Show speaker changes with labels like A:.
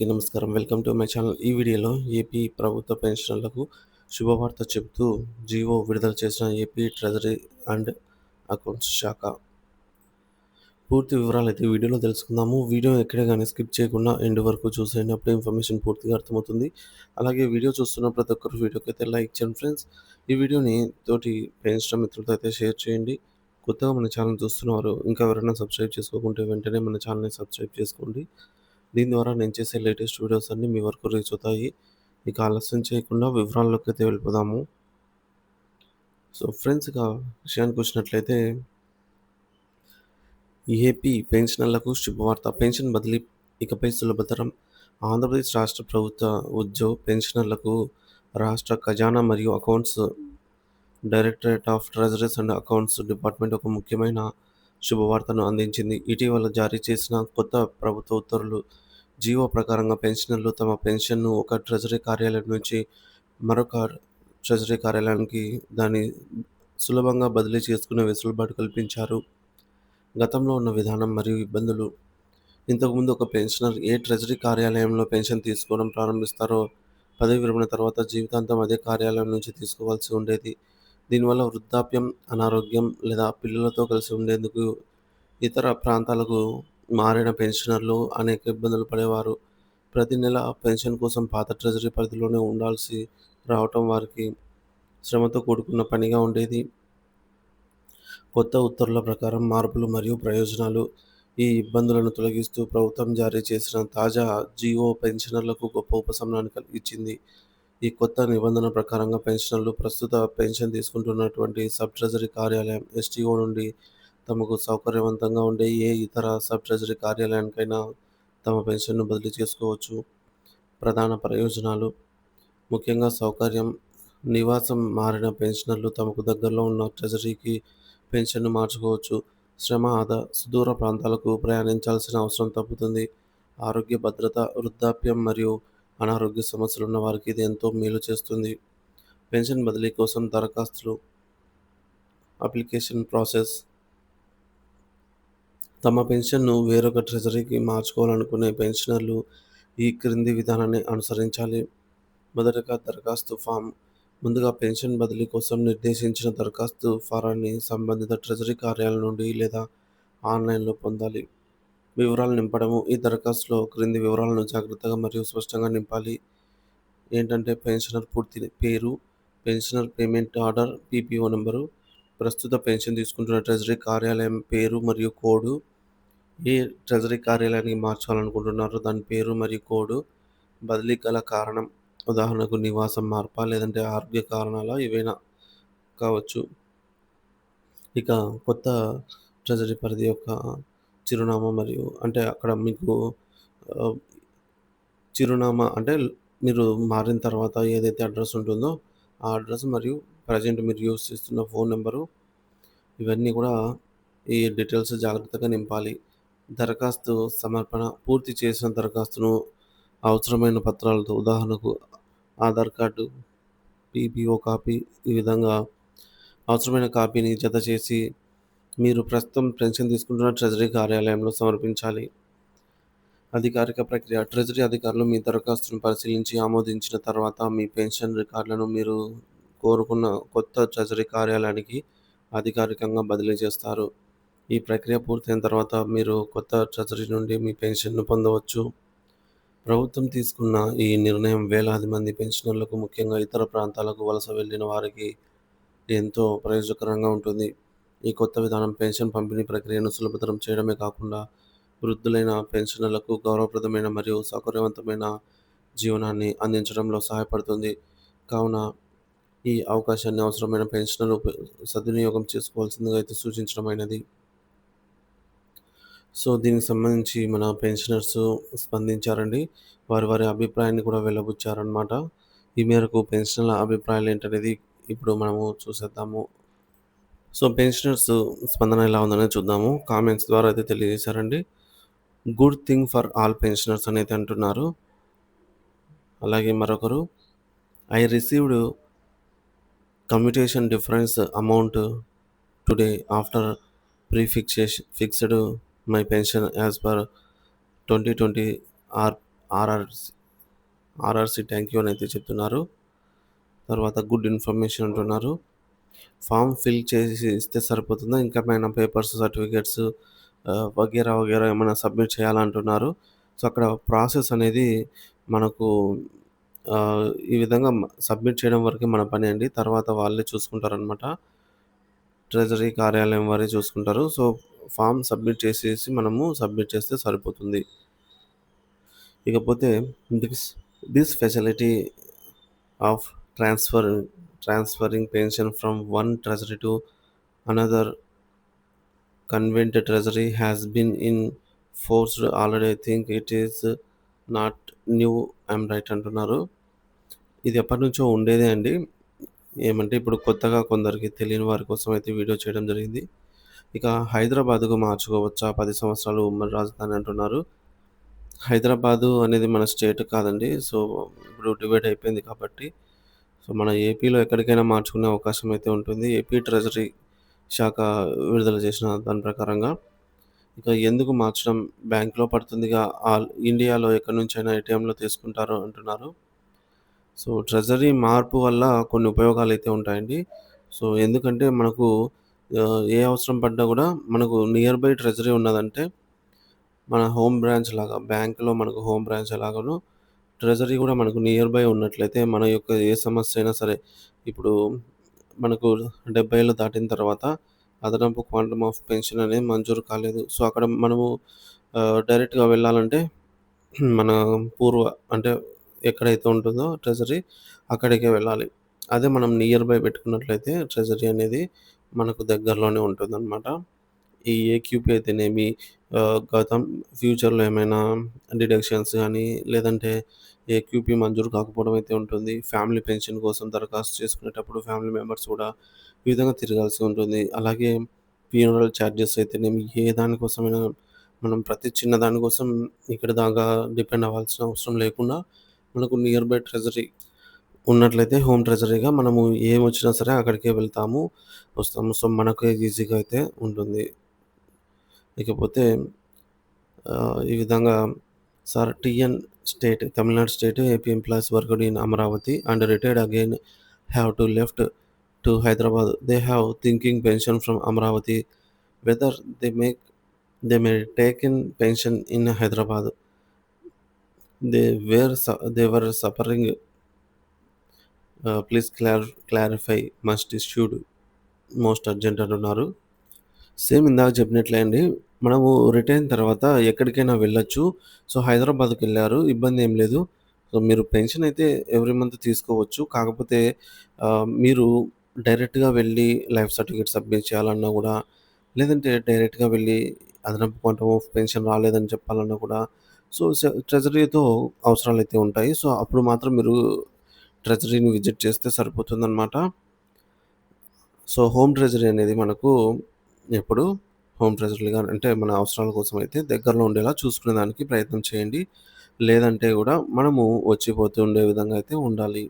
A: నమస్కారం. Welcome to my channel. ఈ వీడియోలో ఏపీ ప్రభుత్వ పెన్షనర్లకు శుభవార్త చెబుతూ జీవో విడుదల చేసిన ఏపీ ట్రెజరీ అండ్ అకౌంట్స్ శాఖ. పూర్తి వివరాలైతే వీడియోలో తెలుసుకుందాము. వీడియో ఎక్కడే గానీ స్కిప్ చేయకుండా ఎండ్ వరకు చూసేయండి. అప్పుడే ఇన్ఫర్మేషన్ పూర్తిగా అర్థమవుతుంది. అలాగే వీడియో చూస్తున్న ప్రతి ఒక్కరు వీడియోకైతే లైక్ చేయండి ఫ్రెండ్స్. ఈ వీడియోని తోటి పెన్షనర్ మిత్రులతో అయితే షేర్ చేయండి. కొత్తగా మన ఛానల్ చూస్తున్నవారు ఇంకా ఎవరైనా సబ్స్క్రైబ్ చేసుకోకుంటే వెంటనే మన ఛానల్‌ని సబ్స్క్రైబ్ చేసుకోండి. దీని ద్వారా నేను చేసే లేటెస్ట్ వీడియోస్ అన్నీ మీ వరకు రీచ్ అవుతాయి. ఇక ఆలస్యం చేయకుండా వివరాల్లోకైతే వెళ్ళిపోదాము. సో ఫ్రెండ్స్, ఇక విషయానికొచ్చినట్లయితే ఏపీ పెన్షనర్లకు శుభవార్త. పెన్షన్ బదిలీ ఇకపై సులభతరం. ఆంధ్రప్రదేశ్ రాష్ట్ర ప్రభుత్వ పెన్షనర్లకు రాష్ట్ర ఖజానా మరియు accounts directorate of treasuries and accounts department ఒక ముఖ్యమైన శుభవార్తను అందించింది. ఇటీవల జారీ చేసిన కొత్త ప్రభుత్వ ఉత్తర్వులు జీవో ప్రకారంగా పెన్షనర్లు తమ పెన్షన్ను ఒక ట్రెజరీ కార్యాలయం నుంచి మరొక ట్రెజరీ కార్యాలయానికి దాన్ని సులభంగా బదిలీ చేసుకునే వెసులుబాటు కల్పించారు. గతంలో ఉన్న విధానం మరియు ఇబ్బందులు. ఇంతకుముందు ఒక పెన్షనర్ ఏ ట్రెజరీ కార్యాలయంలో పెన్షన్ తీసుకోవడం ప్రారంభిస్తారో పదవి విరమణ తర్వాత జీవితాంతం అదే కార్యాలయం నుంచి తీసుకోవాల్సి ఉండేది. దీనివల్ల వృద్ధాప్యం, అనారోగ్యం లేదా పిల్లలతో కలిసి ఉండేందుకు ఇతర ప్రాంతాలకు మారిన పెన్షనర్లు అనేక ఇబ్బందులు పడేవారు. ప్రతి నెల పెన్షన్ కోసం పాత ట్రెజరీ పరిధిలోనే ఉండాల్సి రావటం వారికి శ్రమతో కూడుకున్న పనిగా ఉండేది. కొత్త ఉత్తర్వుల ప్రకారం మార్పులు మరియు ప్రయోజనాలు. ఈ ఇబ్బందులను తొలగిస్తూ ప్రభుత్వం జారీ చేసిన తాజా జీవో పెన్షనర్లకు గొప్ప ఉపశమనాన్ని కలిగించింది. ఈ కొత్త నిబంధన ప్రకారంగా పెన్షనర్లు ప్రస్తుత పెన్షన్ తీసుకుంటున్నటువంటి సబ్ ట్రెజరీ కార్యాలయం ఎస్టీఓ నుండి తమకు సౌకర్యవంతంగా ఉండే ఏ ఇతర సబ్ ట్రెజరీ కార్యాలయానికైనా తమ పెన్షన్ను బదిలీ చేసుకోవచ్చు. ప్రధాన ప్రయోజనాలు. ముఖ్యంగా సౌకర్యం. నివాసం మారిన పెన్షనర్లు తమకు దగ్గరలో ఉన్న ట్రెజరీకి పెన్షన్ను మార్చుకోవచ్చు. శ్రమ ఆదా. సుదూర ప్రాంతాలకు ప్రయాణించాల్సిన అవసరం తప్పుతుంది. ఆరోగ్య భద్రత. వృద్ధాప్యం మరియు అనారోగ్య సమస్యలు ఉన్న వారికి ఇది ఎంతో మేలు చేస్తుంది. పెన్షన్ బదిలీ కోసం దరఖాస్తులు. Application process. తమ పెన్షన్ను వేరొక ట్రెజరీకి మార్చుకోవాలనుకునే పెన్షనర్లు ఈ క్రింది విధానాన్ని అనుసరించాలి. మొదటగా దరఖాస్తు ఫామ్. ముందుగా పెన్షన్ బదిలీ కోసం నిర్దేశించిన దరఖాస్తు ఫారాన్ని సంబంధిత ట్రెజరీ కార్యాలయం నుండి లేదా ఆన్లైన్లో పొందాలి. వివరాలు నింపడము. ఈ దరఖాస్తులో క్రింది వివరాలను జాగ్రత్తగా మరియు స్పష్టంగా నింపాలి. ఏంటంటే పెన్షనర్ పూర్తి పేరు, pensioner payment order PPO number, ప్రస్తుత పెన్షన్ తీసుకుంటున్న ట్రెజరీ కార్యాలయం పేరు మరియు కోడు, ఏ ట్రెజరీ కార్యాలయానికి మార్చాలనుకుంటున్నారో దాని పేరు మరియు కోడు, బదిలీ గల కారణం, ఉదాహరణకు నివాసం మార్పా లేదంటే ఆరోగ్య కారణాల ఏవైనా కావచ్చు. ఇక కొత్త ట్రెజరీ పరిధి యొక్క చిరునామా మరియు అంటే అక్కడ మీకు ఆహ్, చిరునామా అంటే మీరు మారిన తర్వాత ఏదైతే అడ్రస్ ఉంటుందో ఆ అడ్రస్ మరియు ప్రజెంట్ మీరు యూజ్ చేస్తున్న ఫోన్ నెంబరు, ఇవన్నీ కూడా ఈ డీటెయిల్స్ జాగ్రత్తగా నింపాలి. దరఖాస్తు సమర్పణ. పూర్తి చేసిన దరఖాస్తును అవసరమైన పత్రాలతో ఉదాహరణకు ఆధార్ కార్డు, పీపీఓ కాపీ ఈ విధంగా అవసరమైన కాపీని జతచేసి మీరు ప్రస్తుతం పెన్షన్ తీసుకుంటున్న ట్రెజరీ కార్యాలయంలో సమర్పించాలి. అధికారిక ప్రక్రియ. ట్రెజరీ అధికారులు మీ దరఖాస్తును పరిశీలించి ఆమోదించిన తర్వాత మీ పెన్షన్ రికార్డులను మీరు కోరుకున్న కొత్త ట్రెజరీ కార్యాలయానికి అధికారికంగా బదిలీ చేస్తారు. ఈ ప్రక్రియ పూర్తయిన తర్వాత మీరు కొత్త ట్రెజరీ నుండి మీ పెన్షన్ను పొందవచ్చు. ప్రభుత్వం తీసుకున్న ఈ నిర్ణయం వేలాది మంది పెన్షనర్లకు, ముఖ్యంగా ఇతర ప్రాంతాలకు వలస వెళ్ళిన వారికి ఎంతో ప్రయోజనకరంగా ఉంటుంది. ఈ కొత్త విధానం పెన్షన్ పంపిణీ ప్రక్రియను సులభతరం చేయడమే కాకుండా వృద్ధులైన పెన్షనర్లకు గౌరవప్రదమైన మరియు సౌకర్యవంతమైన జీవనాన్ని అందించడంలో సహాయపడుతుంది. కావున ఈ అవకాశాన్ని అవసరమైన పెన్షనర్లు సద్వినియోగం చేసుకోవాల్సిందిగా అయితే సూచించడమైనది. సో దీనికి సంబంధించి మన పెన్షనర్స్ స్పందించారండి. వారి వారి అభిప్రాయాన్ని కూడా వెల్లబుచ్చారనమాట. ఈ మేరకు పెన్షనర్ల అభిప్రాయాలు ఏంటనేది ఇప్పుడు మనము చూసేద్దాము. సో పెన్షనర్స్ స్పందన ఎలా ఉందనేది చూద్దాము. కామెంట్స్ ద్వారా అయితే తెలియజేశారండి. Good thing for all pensioners అనేది అంటున్నారు. అలాగే మరొకరు, I received commutation difference amount today after fixed my pension as per 2020 R RRC RRC thank you అనైతే చెప్తున్నారు. తర్వాత గుడ్ ఇన్ఫర్మేషన్ అంటున్నారు. ఫార్మ్ ఫిల్ చేసి ఇస్తే సరిపోతుందా? ఇంకా ఏమైనా పేపర్స్, సర్టిఫికేట్స్ వగైరా, వగైరా ఏమైనా సబ్మిట్ చేయాలా అంటున్నారు. సో, అక్కడ ప్రాసెస్ అనేది మనకు ఈ విధంగా సబ్మిట్ చేయడం వరకే మన పని అండి. తర్వాత వాళ్ళే చూసుకుంటారనమాట. ట్రెజరీ కార్యాలయం వారే చూసుకుంటారు. సో, ఫార్మ్ సబ్మిట్ చేసేసి మనము సబ్మిట్ చేస్తే సరిపోతుంది. ఇకపోతే this this facility of transfer transferring pension from one treasury to another convent treasury has been in forced already. I think it is not new. I'm right అంటున్నారు. ఇది ఎప్పటినుంచో ఉండేదే అండి. ఏమంటే ఇప్పుడు కొత్తగా కొందరికి తెలియని వారి కోసం అయితే వీడియో చేయడం జరిగింది. ఇక హైదరాబాద్‌కు మార్చుకోవచ్చా 10 సంవత్సరాలు ఉమ్మడి రాజధాని అంటున్నారు. హైదరాబాదు అనేది మన స్టేట్ కాదండి. సో, ఇప్పుడు డివైడ్ అయిపోయింది కాబట్టి, సో, మన ఏపీలో ఎక్కడికైనా మార్చుకునే అవకాశం అయితే ఉంటుంది. ఏపీ ట్రెజరీ శాఖ విడుదల చేసిన దాని ప్రకారంగా. ఇక ఎందుకు మార్చడం? బ్యాంక్‌లో పడుతుందిగా. ఇండియాలో ఎక్కడి నుంచైనా ఏటీఎంలో తీసుకుంటారు అంటున్నారు. సో, ట్రెజరీ మార్పు వల్ల కొన్ని ఉపయోగాలైతే ఉంటాయండి. సో, ఎందుకంటే మనకు ఏ అవసరం పడ్డా గూడా మనకు నియర్ బై ట్రెజరీ ఉన్నదంటే మన హోమ్ బ్రాంచ్ లాగా బ్యాంక్‌లో మనకు హోమ్ బ్రాంచ్ ఎలాగానో ట్రెజరీ గూడా మనకు నియర్ బై ఉన్నట్లయితే మన యొక్క ఏ సమస్య అయినా సరే, ఇప్పుడు మనకు 70 ఏళ్ళు దాటిన తర్వాత అదనపు క్వాంటమ్ ఆఫ్ పెన్షన్ అనేది మంజూరు కాలేదు. సో, అక్కడ మనము డైరెక్ట్‌గా వెళ్ళాలంటే మన పూర్వ అంటే ఎక్కడైతే ఉంటుందో ట్రెజరీ అక్కడికే వెళ్ళాలి. అదే మనం నియర్ బై పెట్టుకున్నట్లయితే ట్రెజరీ అనేది మనకు దగ్గరలోనే ఉంటుందనమాట. ఈ ఏక్యూపీ అయితేనేమి గతం ఫ్యూచర్‌లో ఏమైనా డిడక్షన్స్ గానీ, లేదంటే ఏక్యూపీ మంజూరు కాకపోవడం అయితే ఉంటుంది. ఫ్యామిలీ పెన్షన్ కోసం దరఖాస్తు చేసుకునేటప్పుడు ఫ్యామిలీ మెంబర్స్ కూడా ఈ విధంగా తిరగాల్సి ఉంటుంది. అలాగే ఫ్యూనరల్ చార్జెస్ అయితేనేమి, ఏ దానికోసమైనా మనం ప్రతి చిన్న దాని కోసం ఇక్కడి దాకా డిపెండ్ అవ్వాల్సిన అవసరం లేకుండా, మనకు నియర్ బై ట్రెజరీ ఉన్నట్లయితే హోమ్ ట్రెజరీగా మనము ఏమొచ్చినా సరే అక్కడికే వెళ్తాము, వస్తాము. సో, మనకు ఈజీగా అయితే ఉంటుంది. ఇకపోతే ఈ విధంగా sir TN state, Tamil Nadu state AP employees worked in Amaravati and retired again have to left to Hyderabad. They have thinking pension from Amaravati whether they make they may take in pension in Hyderabad. They were suffering. Please clarify must issued most urgent అంటున్నారు. Same ఇందాక చెప్పినట్లే అండి. మనము retire తర్వాత ఎక్కడికైనా వెళ్ళొచ్చు. So, హైదరాబాద్‌కెళ్లారు. ఇబ్బందేం లేదు. సో, మీరు పెన్షన్ అయితే ఎవ్రీ మంత్ తీసుకోవచ్చు. కాకపోతే మీరు డైరెక్ట్‌గా వెళ్ళి లైఫ్ సర్టిఫికేట్ సబ్మిట్ చేయాలన్నా గూడా, లేదంటే డైరెక్ట్‌గా వెళ్ళి అదనపు క్వాంటమ్ ఆఫ్ పెన్షన్ రాలేదని చెప్పాలన్నా కూడా, సో, ట్రెజరీతో అవసరాలైతే ఉంటాయి. సో, అప్పుడు మాత్రం మీరు ట్రెజరీని విజిట్ చేస్తే సరిపోతుందనమాట. సో, హోమ్ ట్రెజరీ అనేది మనకు ఎప్పుడు హోమ్ ట్రెజరీగా అంటే మన అవసరాల కోసం అయితే దగ్గరలో ఉండేలా చూసుకునేదానికి ప్రయత్నం చేయండి. లేదంటే గూడా మనము వచ్చిపోతూ ఉండే విధంగా అయితే ఉండాలి.